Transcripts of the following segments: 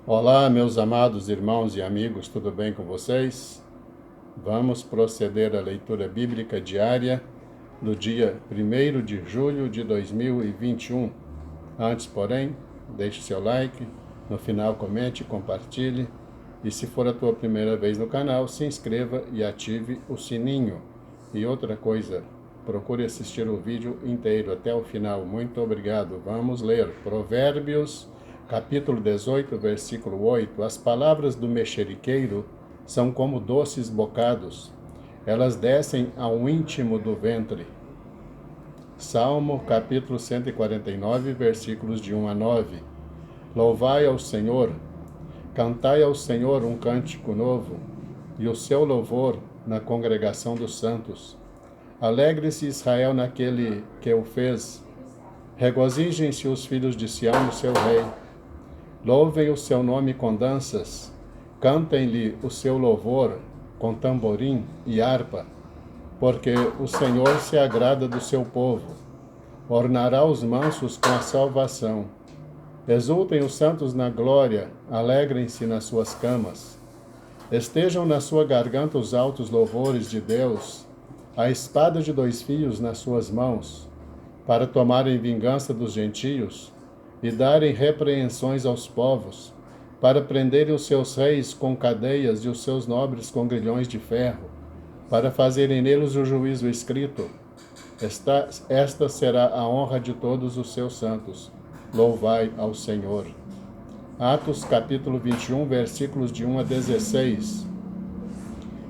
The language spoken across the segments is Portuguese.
Olá, meus amados irmãos e amigos, tudo bem com vocês? Vamos proceder à leitura bíblica diária do dia 1º de julho de 2021. Antes, porém, deixe seu like, no final comente, compartilhe e se for a tua primeira vez no canal, se inscreva e ative o sininho. E outra coisa, procure assistir o vídeo inteiro até o final. Muito obrigado. Vamos ler Provérbios capítulo 18, versículo 8, as palavras do mexeriqueiro são como doces bocados, elas descem ao íntimo do ventre. Salmo, capítulo 149, versículos de 1 a 9. Louvai ao Senhor, cantai ao Senhor um cântico novo, e o seu louvor na congregação dos santos. Alegre-se Israel naquele que o fez, regozijem-se os filhos de Sião no seu rei. Louvem o seu nome com danças, cantem-lhe o seu louvor com tamborim e harpa, porque o Senhor se agrada do seu povo, ornará os mansos com a salvação. Exultem os santos na glória, alegrem-se nas suas camas. Estejam na sua garganta os altos louvores de Deus, a espada de 2 fios nas suas mãos, para tomarem vingança dos gentios, e darem repreensões aos povos, para prenderem os seus reis com cadeias e os seus nobres com grilhões de ferro, para fazerem neles o juízo escrito. Esta será a honra de todos os seus santos. Louvai ao Senhor. Atos capítulo 21, versículos de 1 a 16.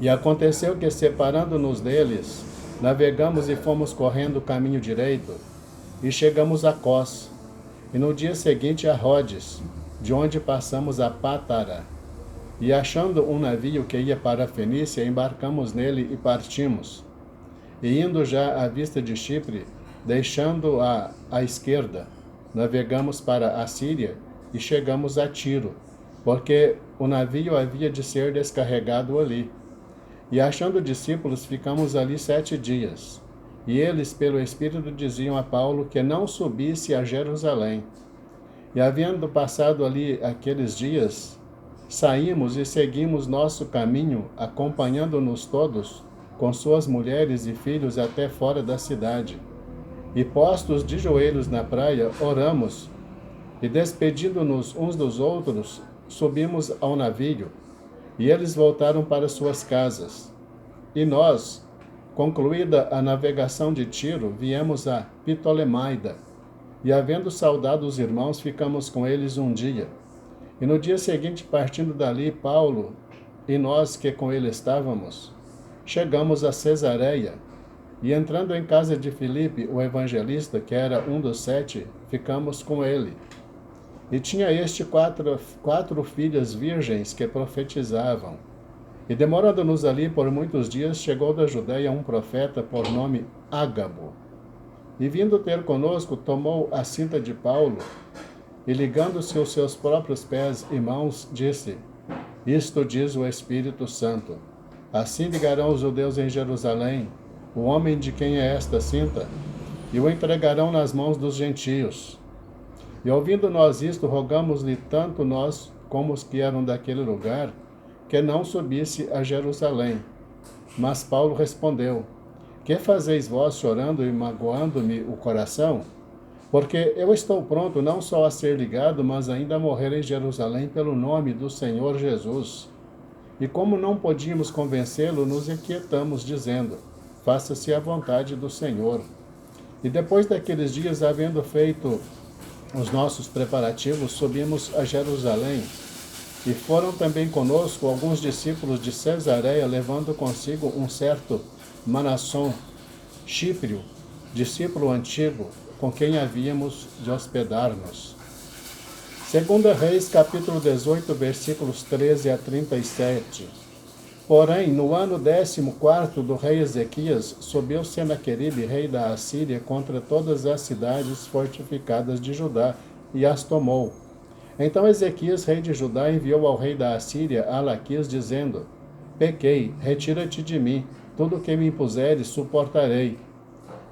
E aconteceu que, separando-nos deles, navegamos e fomos correndo o caminho direito, e chegamos a Cós, e no dia seguinte a Rhodes, de onde passamos a Pátara. E achando um navio que ia para a Fenícia, embarcamos nele e partimos. E indo já à vista de Chipre, deixando-a à esquerda, navegamos para a Síria e chegamos a Tiro, porque o navio havia de ser descarregado ali. E achando discípulos, ficamos ali 7 dias. E eles, pelo Espírito, diziam a Paulo que não subisse a Jerusalém. E havendo passado ali aqueles dias, saímos e seguimos nosso caminho, acompanhando-nos todos, com suas mulheres e filhos até fora da cidade. E postos de joelhos na praia, oramos, e despedindo-nos uns dos outros, subimos ao navio, e eles voltaram para suas casas. E nós, concluída a navegação de Tiro, viemos a Ptolemaida, e havendo saudado os irmãos, ficamos com eles um dia. E no dia seguinte, partindo dali, Paulo e nós que com ele estávamos, chegamos a Cesareia, e entrando em casa de Filipe, o evangelista, que era um dos 7, ficamos com ele. E tinha este quatro filhas virgens que profetizavam. E demorando-nos ali por muitos dias, chegou da Judeia um profeta por nome Ágabo. E vindo ter conosco, tomou a cinta de Paulo, e ligando-se os seus próprios pés e mãos, disse: Isto diz o Espírito Santo. Assim ligarão os judeus em Jerusalém o homem de quem é esta cinta, e o entregarão nas mãos dos gentios. E ouvindo nós isto, rogamos-lhe tanto nós como os que eram daquele lugar, que não subisse a Jerusalém. Mas Paulo respondeu: Que fazeis vós chorando e magoando-me o coração? Porque eu estou pronto não só a ser ligado, mas ainda a morrer em Jerusalém pelo nome do Senhor Jesus. E como não podíamos convencê-lo, nos inquietamos, dizendo: Faça-se a vontade do Senhor. E depois daqueles dias, havendo feito os nossos preparativos, subimos a Jerusalém. E foram também conosco alguns discípulos de Cesareia, levando consigo um certo Manasson, Chíprio, discípulo antigo, com quem havíamos de hospedar-nos. 2 Reis, capítulo 18, versículos 13 a 37. Porém, no ano 14º do rei Ezequias, subiu Senaqueribe, rei da Assíria, contra todas as cidades fortificadas de Judá, e as tomou. Então Ezequias, rei de Judá, enviou ao rei da Assíria a Laquis, dizendo: Pequei, retira-te de mim, tudo o que me impuseres suportarei.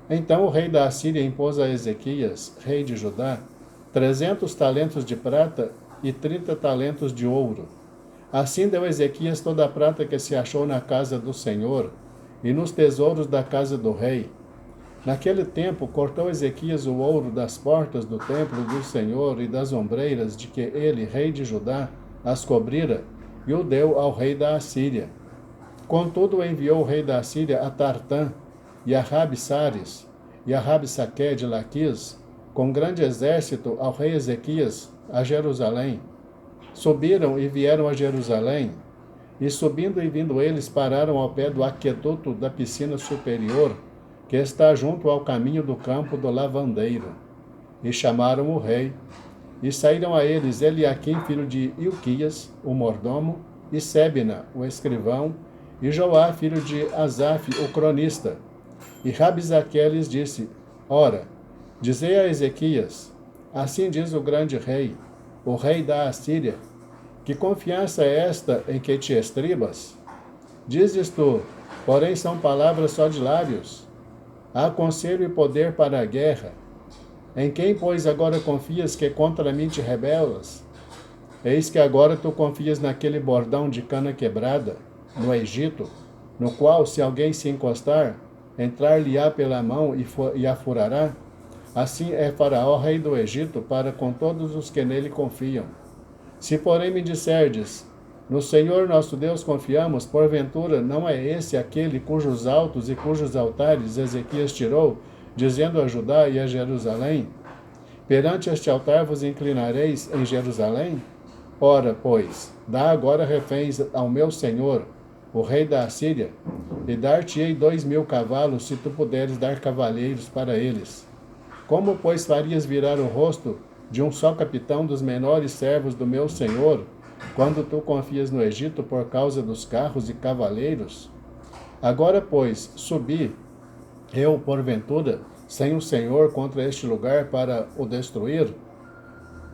Então o rei da Assíria impôs a Ezequias, rei de Judá, 300 talentos de prata e 30 talentos de ouro. Assim deu Ezequias toda a prata que se achou na casa do Senhor e nos tesouros da casa do rei. Naquele tempo, cortou Ezequias o ouro das portas do templo do Senhor e das ombreiras de que ele, rei de Judá, as cobrira, e o deu ao rei da Assíria. Contudo, enviou o rei da Assíria a Tartã, e a Rabsares, e a Rabsaque de Laquis, com grande exército, ao rei Ezequias, a Jerusalém. Subiram e vieram a Jerusalém, e subindo e vindo eles pararam ao pé do aqueduto da piscina superior, que está junto ao caminho do campo do lavandeiro. E chamaram o rei. E saíram a eles Eliaquim, filho de Ilquias, o mordomo, e Sebna, o escrivão, e Joá, filho de Asaf, o cronista. E Rabsaque lhes disse: Ora, dizei a Ezequias, assim diz o grande rei, o rei da Assíria, que confiança é esta em que te estribas? Dizes tu, porém são palavras só de lábios. Há conselho e poder para a guerra. Em quem, pois, agora confias que contra mim te rebelas? Eis que agora tu confias naquele bordão de cana quebrada, no Egito, no qual, se alguém se encostar, entrar-lhe-á pela mão e a furará? Assim é Faraó, rei do Egito, para com todos os que nele confiam. Se, porém, me disserdes, no Senhor nosso Deus confiamos, porventura não é esse aquele cujos altos e cujos altares Ezequias tirou, dizendo a Judá e a Jerusalém: Perante este altar vos inclinareis em Jerusalém? Ora, pois, dá agora reféns ao meu senhor, o rei da Assíria, e dar-te-ei 2.000 cavalos, se tu puderes dar cavalheiros para eles. Como, pois, farias virar o rosto de um só capitão dos menores servos do meu senhor, quando tu confias no Egito por causa dos carros e cavaleiros? Agora, pois, subi, eu, porventura, sem o Senhor contra este lugar para o destruir?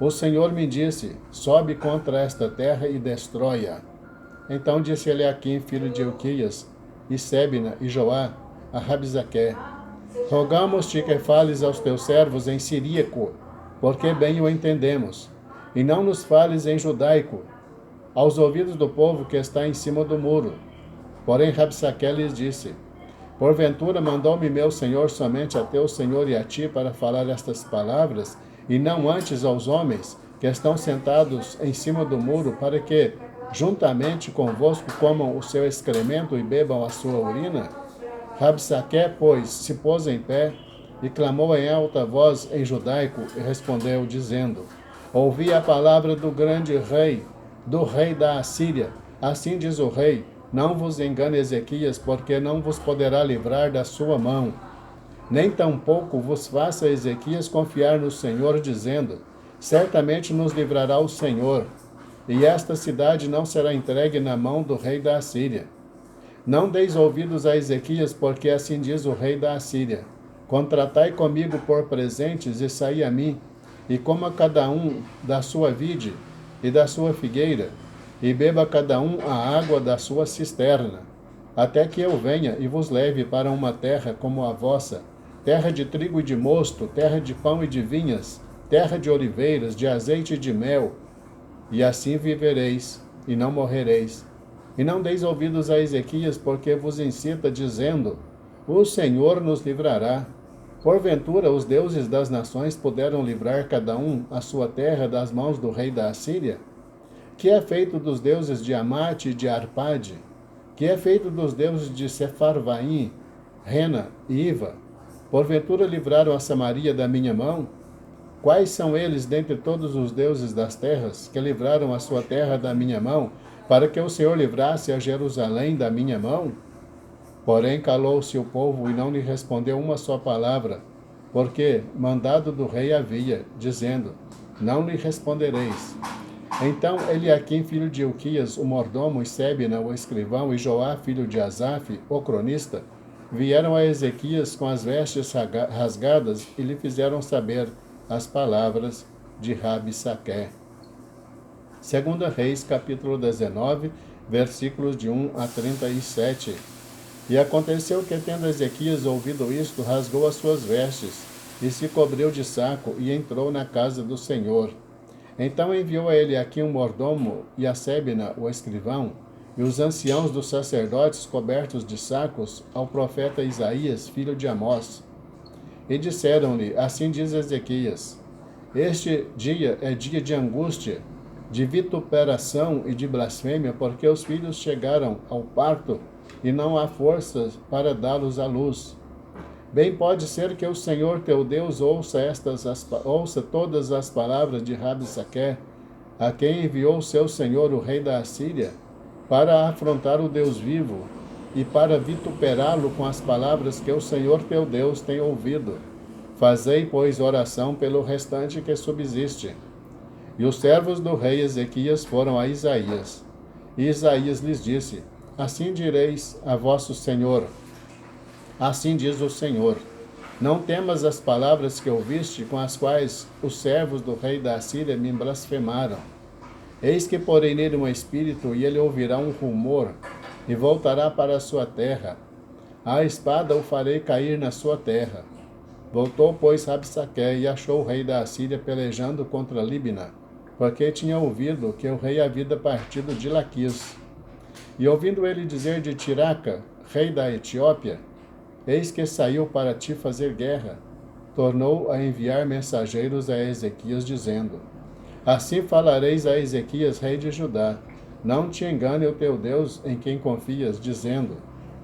O Senhor me disse: sobe contra esta terra e destrói-a. Então disse Eliaquim, filho de Ilquias, e Sebna e Joá, a Rabsaque: rogamos-te que fales aos teus servos em siríaco, porque bem o entendemos, e não nos fales em judaico, aos ouvidos do povo que está em cima do muro. Porém Rabsaque lhes disse: porventura mandou-me meu senhor somente a teu senhor e a ti para falar estas palavras, e não antes aos homens que estão sentados em cima do muro, para que, juntamente convosco, comam o seu excremento e bebam a sua urina? Rabsaque, pois, se pôs em pé e clamou em alta voz em judaico, e respondeu, dizendo: ouvi a palavra do grande rei, do rei da Assíria. Assim diz o rei: não vos engane Ezequias, porque não vos poderá livrar da sua mão. Nem tampouco vos faça Ezequias confiar no Senhor, dizendo: certamente nos livrará o Senhor, e esta cidade não será entregue na mão do rei da Assíria. Não deis ouvidos a Ezequias, porque assim diz o rei da Assíria: contratai comigo por presentes e saí a mim, e coma cada um da sua vide e da sua figueira, e beba cada um a água da sua cisterna, até que eu venha e vos leve para uma terra como a vossa, terra de trigo e de mosto, terra de pão e de vinhas, terra de oliveiras, de azeite e de mel, e assim vivereis, e não morrereis. E não deis ouvidos a Ezequias, porque vos incita, dizendo: o Senhor nos livrará. Porventura os deuses das nações puderam livrar cada um a sua terra das mãos do rei da Assíria? Que é feito dos deuses de Amate e de Arpade? Que é feito dos deuses de Sefarvaim, Rena e Iva? Porventura livraram a Samaria da minha mão? Quais são eles dentre todos os deuses das terras, que livraram a sua terra da minha mão, para que o Senhor livrasse a Jerusalém da minha mão? Porém calou-se o povo e não lhe respondeu uma só palavra, porque mandado do rei havia, dizendo: não lhe respondereis. Então Eliaquim, filho de Ilquias, o mordomo, e Sebna, o escrivão, e Joá, filho de Asaf, o cronista, vieram a Ezequias com as vestes rasgadas e lhe fizeram saber as palavras de Rabsaque. 2 Reis, capítulo 19, versículos de 1 a 37. E aconteceu que, tendo Ezequias ouvido isto, rasgou as suas vestes, e se cobriu de saco, e entrou na casa do Senhor. Então enviou a Eliaquim o mordomo e a Sebna o escrivão, e os anciãos dos sacerdotes cobertos de sacos ao profeta Isaías, filho de Amós. E disseram-lhe, assim diz Ezequias, este dia é dia de angústia, de vituperação e de blasfêmia, porque os filhos chegaram ao parto e não há forças para dá-los à luz. Bem pode ser que o Senhor teu Deus ouça todas as palavras de Rabsaqué, a quem enviou seu senhor, o rei da Assíria, para afrontar o Deus vivo e para vituperá-lo com as palavras que o Senhor teu Deus tem ouvido. Fazei, pois, oração pelo restante que subsiste. E os servos do rei Ezequias foram a Isaías. E Isaías lhes disse, assim direis a vosso senhor, assim diz o Senhor, não temas as palavras que ouviste, com as quais os servos do rei da Assíria me blasfemaram. Eis que porei nele um espírito, e ele ouvirá um rumor, e voltará para a sua terra. A espada o farei cair na sua terra. Voltou, pois, Rabsaqué, e achou o rei da Assíria pelejando contra Libna, porque tinha ouvido que o rei havia partido de Laquis. E ouvindo ele dizer de Tiraca, rei da Etiópia, eis que saiu para ti fazer guerra, tornou a enviar mensageiros a Ezequias, dizendo, assim falareis a Ezequias, rei de Judá, não te engane o teu Deus em quem confias, dizendo,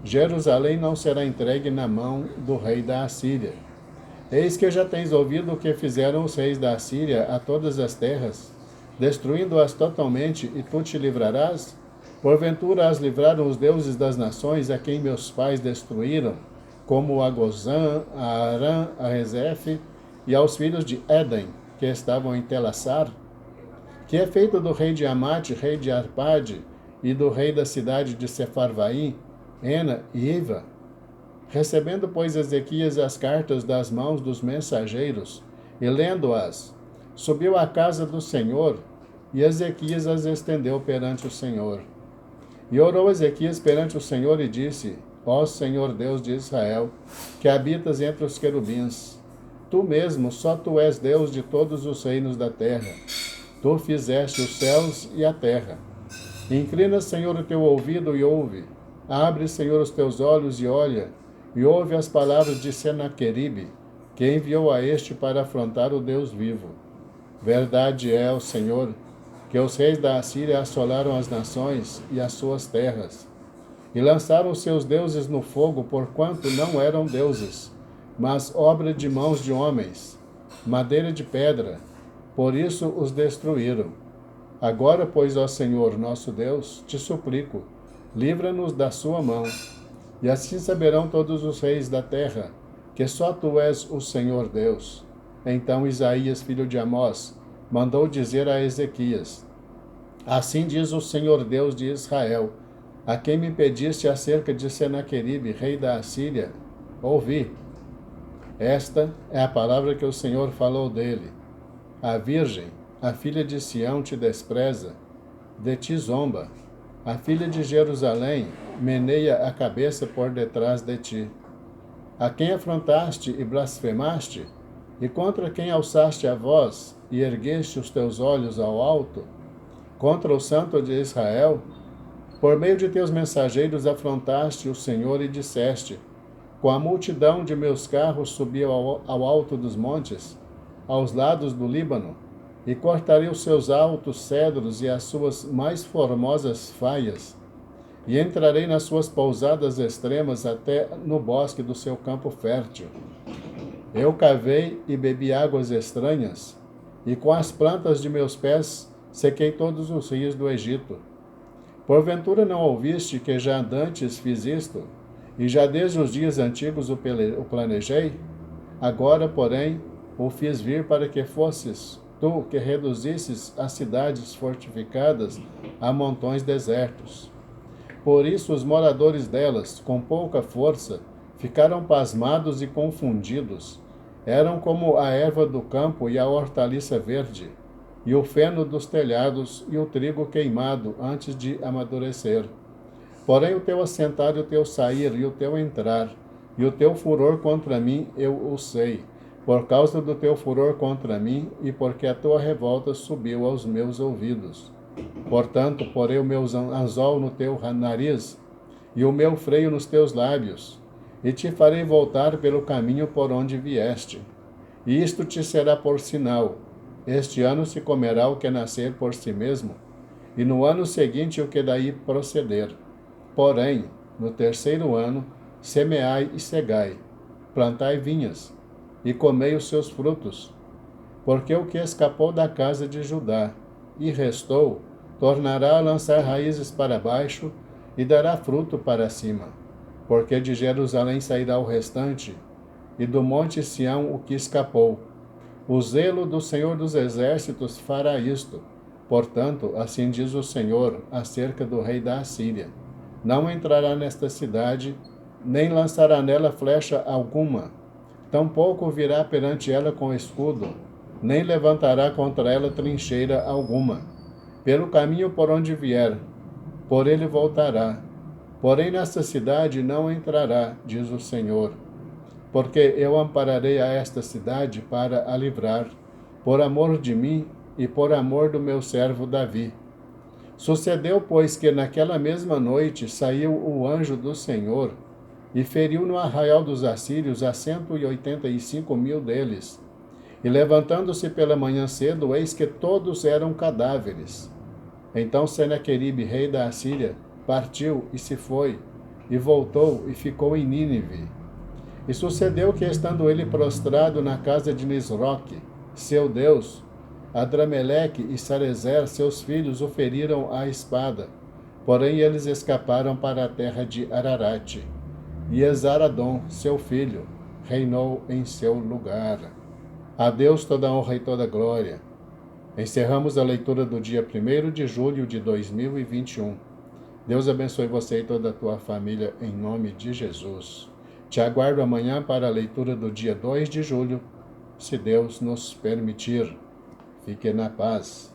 Jerusalém não será entregue na mão do rei da Assíria. Eis que já tens ouvido o que fizeram os reis da Assíria a todas as terras, destruindo-as totalmente, e tu te livrarás? Porventura as livraram os deuses das nações a quem meus pais destruíram, como a Gozã, a Arã, a Rezefe e aos filhos de Éden, que estavam em Telassar? Que é feito do rei de Amate, rei de Arpade, e do rei da cidade de Sefarvaim, Ena e Iva? Recebendo, pois, Ezequias as cartas das mãos dos mensageiros, e lendo-as, subiu à casa do Senhor, e Ezequias as estendeu perante o Senhor. E orou Ezequias perante o Senhor e disse, ó Senhor Deus de Israel, que habitas entre os querubins, tu mesmo, só tu és Deus de todos os reinos da terra. Tu fizeste os céus e a terra. Inclina, Senhor, o teu ouvido e ouve. Abre, Senhor, os teus olhos e olha, e ouve as palavras de Senaqueribe, que enviou a este para afrontar o Deus vivo. Verdade é, ó Senhor, que os reis da Assíria assolaram as nações e as suas terras, e lançaram os seus deuses no fogo, porquanto não eram deuses, mas obra de mãos de homens, madeira de pedra, por isso os destruíram. Agora, pois, ó Senhor, nosso Deus, te suplico, livra-nos da sua mão, e assim saberão todos os reis da terra, que só tu és o Senhor Deus. Então Isaías, filho de Amós, mandou dizer a Ezequias, assim diz o Senhor Deus de Israel, a quem me pediste acerca de Senaqueribe, rei da Assíria, ouvi. Esta é a palavra que o Senhor falou dele. A virgem, a filha de Sião, te despreza, de ti zomba. A filha de Jerusalém meneia a cabeça por detrás de ti. A quem afrontaste e blasfemaste, e contra quem alçaste a voz e ergueste os teus olhos ao alto, contra o Santo de Israel, por meio de teus mensageiros afrontaste o Senhor e disseste, com a multidão de meus carros subi ao alto dos montes, aos lados do Líbano, e cortarei os seus altos cedros e as suas mais formosas faias, e entrarei nas suas pousadas extremas até no bosque do seu campo fértil. Eu cavei e bebi águas estranhas, e com as plantas de meus pés sequei todos os rios do Egito. Porventura não ouviste que já dantes fiz isto, e já desde os dias antigos o planejei? Agora, porém, o fiz vir para que fosses tu que reduzisses as cidades fortificadas a montões desertos. Por isso os moradores delas, com pouca força, ficaram pasmados e confundidos. Eram como a erva do campo e a hortaliça verde, e o feno dos telhados e o trigo queimado antes de amadurecer. Porém o teu assentar e o teu sair e o teu entrar, e o teu furor contra mim eu o sei, por causa do teu furor contra mim e porque a tua revolta subiu aos meus ouvidos. Portanto, porei o meu anzol no teu nariz e o meu freio nos teus lábios, e te farei voltar pelo caminho por onde vieste. E isto te será por sinal: este ano se comerá o que nascer por si mesmo, e no ano seguinte o que daí proceder. Porém, no terceiro ano, semeai e cegai, plantai vinhas, e comei os seus frutos. Porque o que escapou da casa de Judá e restou, tornará a lançar raízes para baixo e dará fruto para cima. Porque de Jerusalém sairá o restante, e do monte Sião o que escapou. O zelo do Senhor dos Exércitos fará isto. Portanto, assim diz o Senhor acerca do rei da Assíria: não entrará nesta cidade, nem lançará nela flecha alguma. Tampouco virá perante ela com escudo, nem levantará contra ela trincheira alguma. Pelo caminho por onde vier, por ele voltará. Porém nesta cidade não entrará, diz o Senhor. Porque eu ampararei a esta cidade para a livrar, por amor de mim e por amor do meu servo Davi. Sucedeu, pois, que naquela mesma noite saiu o anjo do Senhor e feriu no arraial dos assírios a 185.000 deles. E levantando-se pela manhã cedo, eis que todos eram cadáveres. Então Senaqueribe, rei da Assíria, partiu e se foi, e voltou e ficou em Nínive. E sucedeu que, estando ele prostrado na casa de Nisroque, seu Deus, Adrameleque e Sarezer, seus filhos, o feriram à espada. Porém eles escaparam para a terra de Ararate. E Esaradom, seu filho, reinou em seu lugar. A Deus toda honra e toda glória. Encerramos a leitura do dia 1º de julho de 2021. Deus abençoe você e toda a tua família, em nome de Jesus. Te aguardo amanhã para a leitura do dia 2 de julho, se Deus nos permitir. Fique na paz.